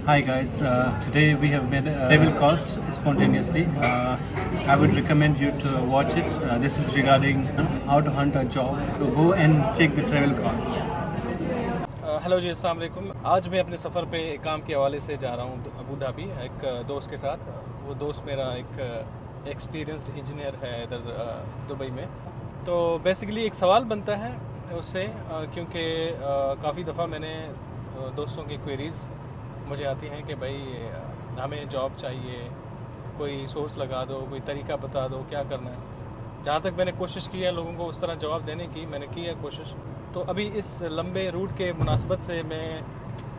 Hi guys, today we have made a travel cost spontaneously. I would recommend you to watch it. This is regarding how to hunt a job. So go and check the travel cost. Hello ji, अस्सलाम वालेकुम। आज मैं अपने सफ़र पे एक काम के हवाले से जा रहा हूँ अबू धाबी एक दोस्त के साथ। वो दोस्त मेरा एक एक्सपीरियंस्ड इंजीनियर है इधर दुबई में। तो बेसिकली एक सवाल बनता है उससे क्योंकि काफ़ी दफ़ा मैंने दोस्तों की क्वेरीज़ मुझे आती हैं कि भाई हमें जॉब चाहिए, कोई सोर्स लगा दो, कोई तरीका बता दो क्या करना है। जहाँ तक मैंने कोशिश की है लोगों को उस तरह जवाब देने की, मैंने की है कोशिश। तो अभी इस लंबे रूट के मुनासबत से मैं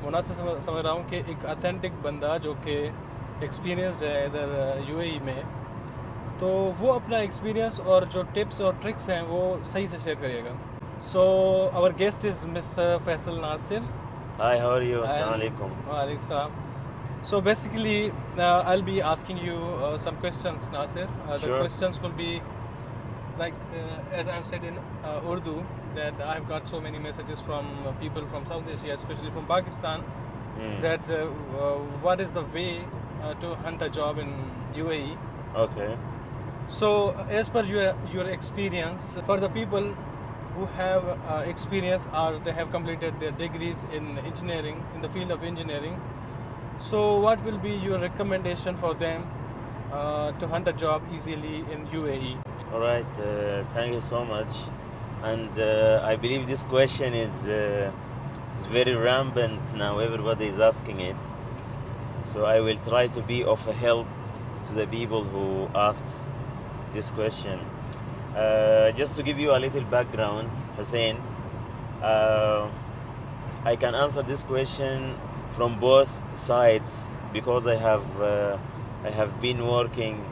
मुनासिब समझ रहा हूँ कि एक ऑथेंटिक बंदा जो कि एक्सपीरियंस्ड है इधर यूएई में, तो वो अपना एक्सपीरियंस और जो टिप्स और ट्रिक्स हैं वो सही से शेयर करिएगा। So our guest is mister Faisal Nasir. Hi, how are you? Assalamu alaikum. Walaikum salam. So basically, I'll be asking you some questions, Nasir. The Sure. questions will be like, as I've said in Urdu, that I've got so many messages from people from South Asia, especially from Pakistan, that what is the way to hunt a job in UAE. Okay. So, as per your experience, for the people who have experience or they have completed their degrees in engineering, in the field of engineering, so what will be your recommendation for them to hunt a job easily in UAE? All right. Thank you so much. And I believe this question is very rampant now. Everybody is asking it. So I will try to be of a help to the people who asks this question. Just to give you a little background, Hussein, I can answer this question from both sides because I have been working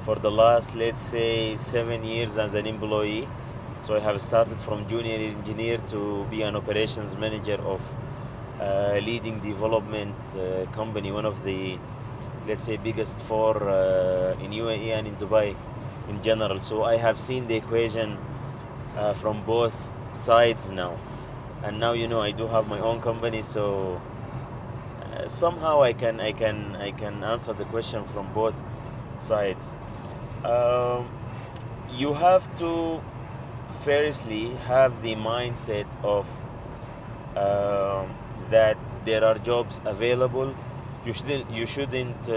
for the last, let's say, 7 years as an employee. So I have started from junior engineer to be an operations manager of leading development company, one of the, let's say, biggest four in UAE and in Dubai in general. So I have seen the equation from both sides now, and now I do have my own company, so somehow I can answer the question from both sides. You have to firstly have the mindset of that there are jobs available. You shouldn't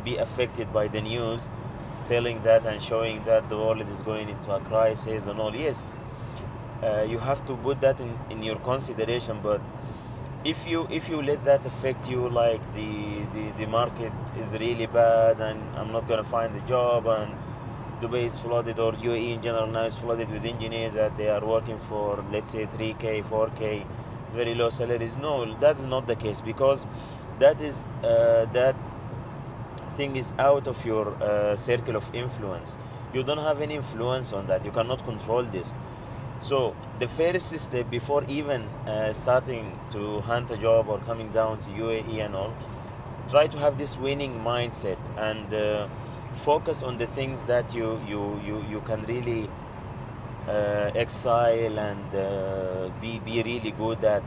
be affected by the news telling that and showing that the world is going into a crisis and all. Yes, you have to put that in your consideration, but if you let that affect you, like the market is really bad and I'm not gonna find a job and Dubai is flooded, or UAE in general now is flooded with engineers that they are working for, let's say, 3K, 4K, very low salaries. No, that is not the case, because that is that thing is out of your circle of influence. You don't have any influence on that. You cannot control this. So the first step before even starting to hunt a job or coming down to UAE and all, try to have this winning mindset and focus on the things that you can really excel and be really good at.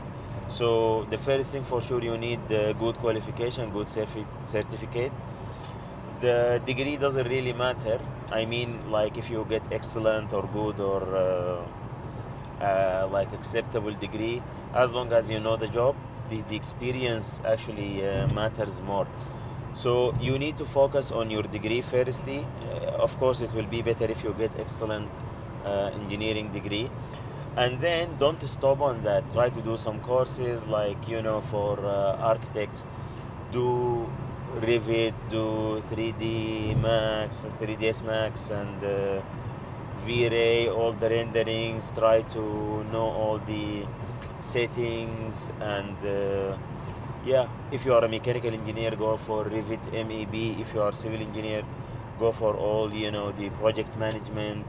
So the first thing, for sure, you need good qualification, good certificate. The degree doesn't really matter. I mean, like, if you get excellent or good or like acceptable degree, as long as you know the job, the experience actually matters more. So you need to focus on your degree firstly. Of course, it will be better if you get excellent engineering degree, and then don't stop on that. Try to do some courses, like, for architects, do Revit, do 3D Max, 3ds Max, and V-Ray, all the renderings. Try to know all the settings, and yeah, if you are a mechanical engineer, go for Revit MEB. If you are civil engineer, go for all the project management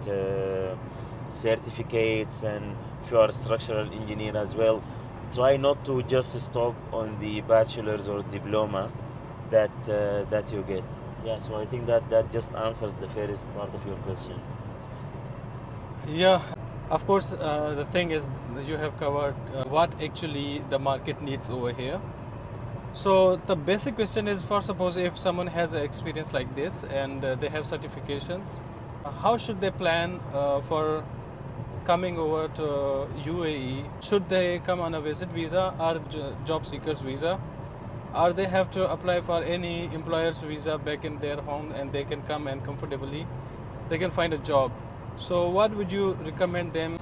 certificates. And if you are a structural engineer as well, try not to just stop on the bachelor's or diploma that you get. Yeah, so I think that just answers the first part of your question. Yeah, of course, the thing is that you have covered what actually the market needs over here. So the basic question is, for suppose if someone has an experience like this and they have certifications, how should they plan for coming over to UAE? Should they come on a visit visa or job seekers visa? Or they have to apply for any employer's visa back in their home and they can come and comfortably they can find a job. So what would you recommend them?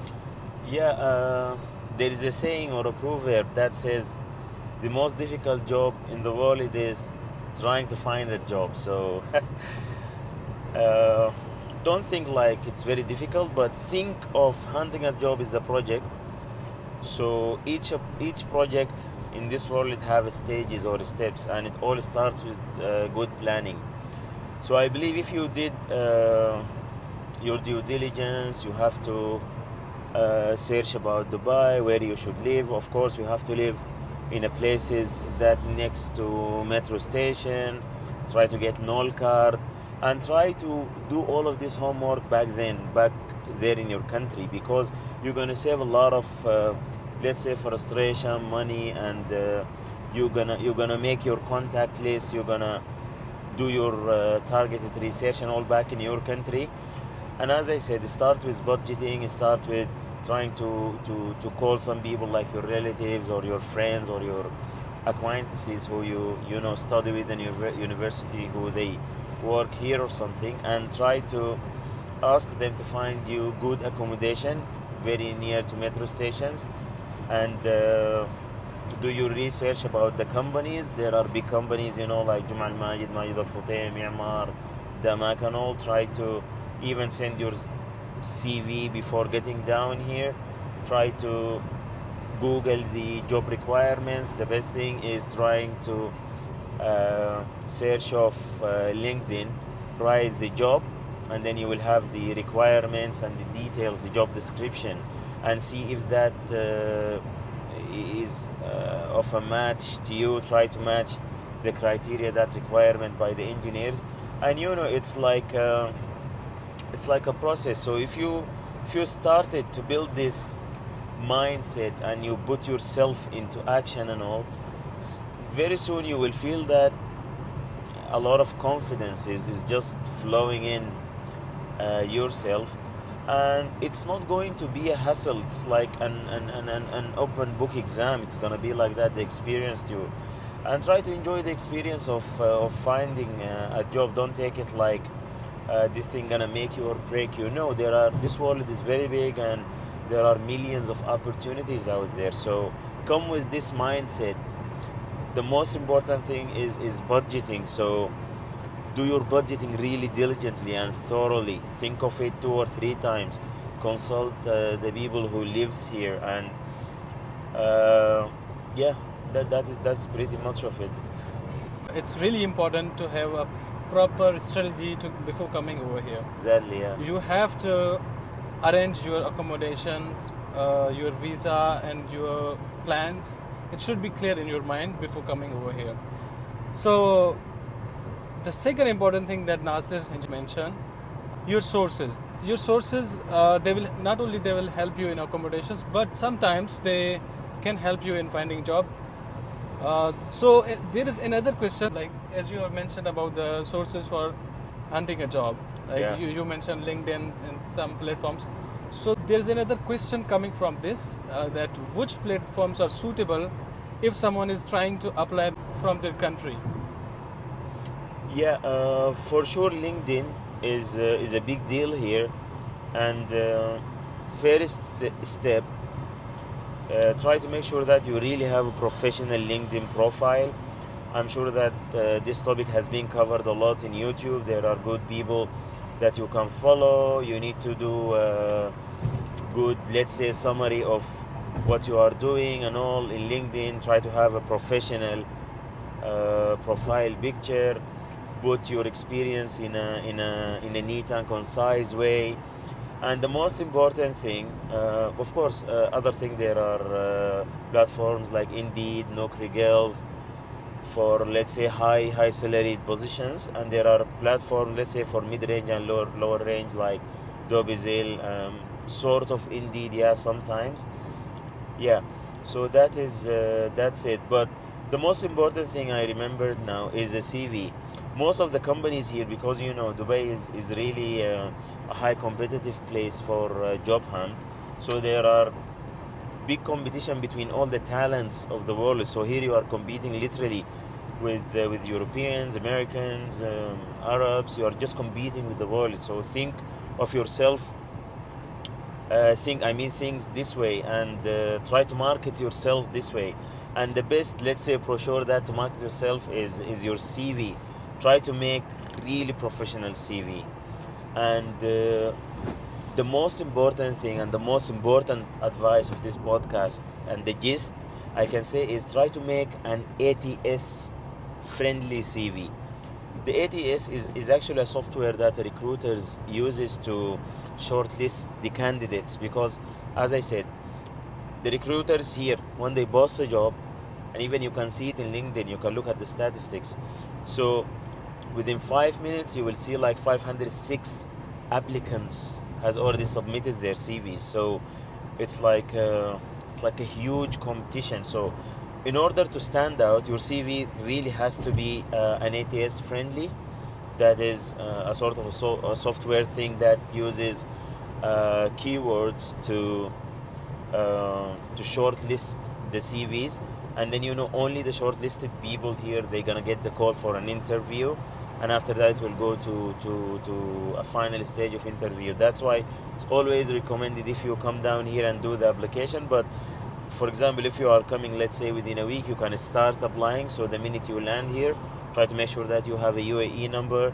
Yeah, there is a saying or a proverb that says the most difficult job in the world it is trying to find a job. So don't think like it's very difficult, but think of hunting a job as a project. So each project in this world it have stages or steps, and it all starts with good planning. So I believe if you did your due diligence, you have to search about Dubai, where you should live. Of course, you have to live in a places that next to metro station. Try to get NOL card, and try to do all of this homework back there in your country, because you're gonna save a lot of, let's say, frustration, money, and you're gonna make your contact list. You're gonna do your targeted research and all back in your country. And as I said, start with budgeting, start with trying to call some people like your relatives or your friends or your acquaintances who you know study with in your university, who they work here or something, and try to ask them to find you good accommodation very near to metro stations, and do your research about the companies. There are big companies, you know, like Jumal Majid, Majid Al Futtaim, Mi'mar, Damak, and all. Try to even send your CV before getting down here. Try to Google the job requirements. The best thing is trying to search of LinkedIn, write the job, and then you will have the requirements and the details, the job description, and see if that is of a match to you. Try to match the criteria, that requirement by the engineers, and you know it's like a process. So if you started to build this mindset and you put yourself into action and all, very soon you will feel that a lot of confidence is just flowing in yourself, and it's not going to be a hassle. It's like an open book exam. It's gonna be like that, the experience too. And try to enjoy the experience of finding a job. Don't take it like this thing gonna make you or break you. No, this world is very big, and there are millions of opportunities out there. So come with this mindset. The most important thing is budgeting. So do your budgeting really diligently and thoroughly. Think of it 2 or 3 times. Consult the people who lives here, and yeah, that's pretty much of it. It's really important to have a proper strategy before coming over here. Exactly, yeah. You have to arrange your accommodations, your visa, and your plans. It should be clear in your mind before coming over here. So the second important thing that Nasir mentioned, your sources. Your sources, they will help you in accommodations, but sometimes they can help you in finding job. So there is another question, like as you have mentioned about the sources for hunting a job. Like Yeah. you mentioned LinkedIn and some platforms. So there is another question coming from this, that which platforms are suitable if someone is trying to apply from their country. Yeah, for sure, LinkedIn is a big deal here, and first step, try to make sure that you really have a professional LinkedIn profile. I'm sure that this topic has been covered a lot in YouTube. There are good people that you can follow. You need to do a good, let's say, summary of what you are doing and all in LinkedIn. Try to have a professional profile picture. Put your experience in a neat and concise way. And the most important thing, of course, other thing, there are platforms like Indeed, Naukri, for, let's say, high salaried positions, and there are platforms, let's say, for mid-range and lower range, like Dobizil, sort of Indeed, yeah, sometimes, yeah. So that's it. But The most important thing I remembered now is the CV. Most of the companies here, because Dubai is really a high competitive place for job hunt, so there are big competition between all the talents of the world. So here you are competing literally with Europeans, Americans, Arabs. You are just competing with the world. So think of yourself. Things this way, and try to market yourself this way. And the best, let's say, brochure that to market yourself is your CV. Try to make really professional CV. And the most important thing and the most important advice of this podcast and the gist I can say is try to make an ATS friendly CV. The ATS is actually a software that recruiters uses to shortlist the candidates, because as I said, the recruiters here, when they post a job, and even you can see it in LinkedIn, you can look at the statistics. So within 5 minutes you will see like 506 applicants has already submitted their CVs. So it's like a huge competition. So in order to stand out, your CV really has to be an ATS friendly. That is a sort of a software thing that uses keywords to shortlist the CVs, and then only the shortlisted people here, they're gonna get the call for an interview, and after that we'll go to a final stage of interview. That's why it's always recommended if you come down here and do the application. But for example, if you are coming, let's say within a week, you can start applying. So the minute you land here, try to make sure that you have a UAE number.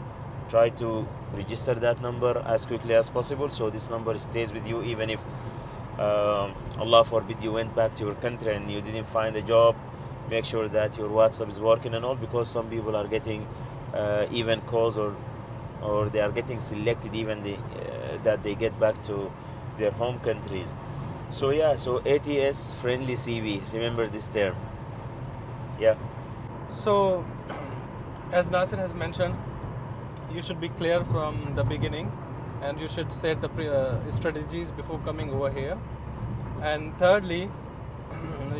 Try to register that number as quickly as possible, so this number stays with you. Even if Allah forbid you went back to your country and you didn't find a job, make sure that your WhatsApp is working and all, because some people are getting even calls or they are getting selected even that they get back to their home countries. So ATS friendly CV, remember this term. So as Nasir has mentioned, you should be clear from the beginning, and you should set the strategies before coming over here. And thirdly,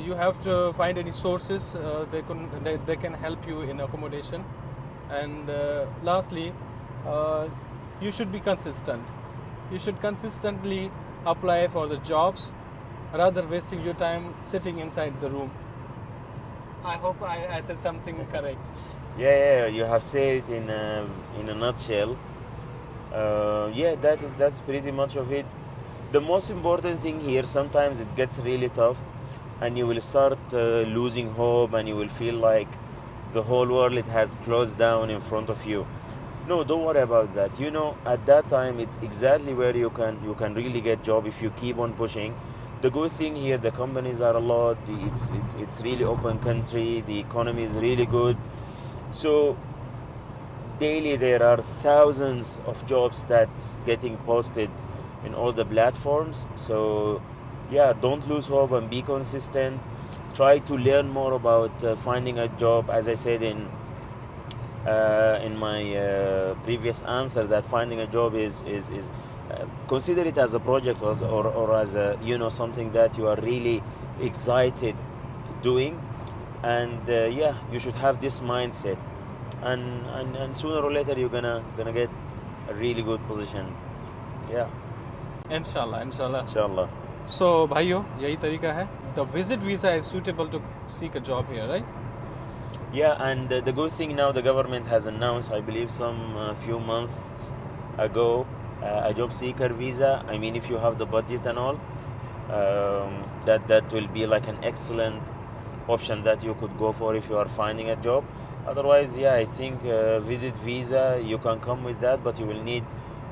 you have to find any sources they can help you in accommodation. And lastly, you should be consistent. You should consistently apply for the jobs rather wasting your time sitting inside the room. I hope I said something correct. You have said it in a nutshell. That's pretty much of it. The most important thing here, sometimes it gets really tough and you will start losing hope, and you will feel like the whole world it has closed down in front of you. No, don't worry about that. At that time it's exactly where you can really get job if you keep on pushing. The good thing here, the companies are a lot. It's really open country. The economy is really good. So daily there are thousands of jobs that's getting posted in all the platforms. So don't lose hope and be consistent. Try to learn more about finding a job. As I said in my previous answer, that finding a job is consider it as a project or as a something that you are really excited doing. And you should have this mindset, and sooner or later you're gonna get a really good position. Inshallah. So bhaiyo, yahi tarika hai. The visit visa is suitable to seek a job here, right? And the good thing now, the government has announced, I believe some few months ago, a job seeker visa. I mean, if you have the budget and all, that will be like an excellent option that you could go for if you are finding a job. Otherwise, I think visit visa, you can come with that, but you will need,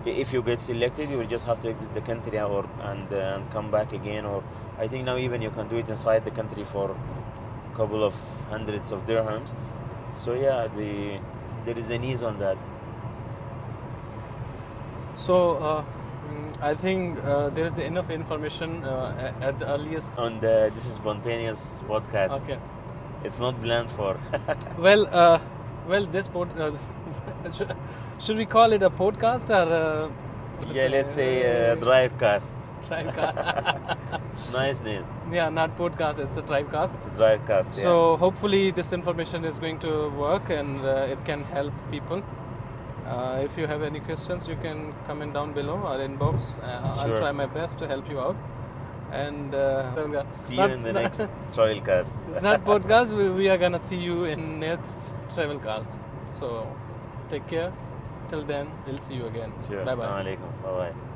if you get selected, you will just have to exit the country and come back again. Or I think now even you can do it inside the country for a couple of hundreds of dirhams. So there is an ease on that. So I think there is enough information at the earliest. On this is spontaneous podcast. Okay. It's not planned for. Well, this should we call it a podcast or? Let's say a drive cast. It's a nice name. Yeah, not podcast, it's a drive cast. It's a drive cast. So hopefully this information is going to work and it can help people. If you have any questions, you can comment down below or inbox. I'll Sure. try my best to help you out. And See you in the next trail cast. It's not podcast. We are gonna see you in next travel cast. So take care. Till then, we'll see you again. Sure. Bye bye. Assalamu alaikum. Bye bye.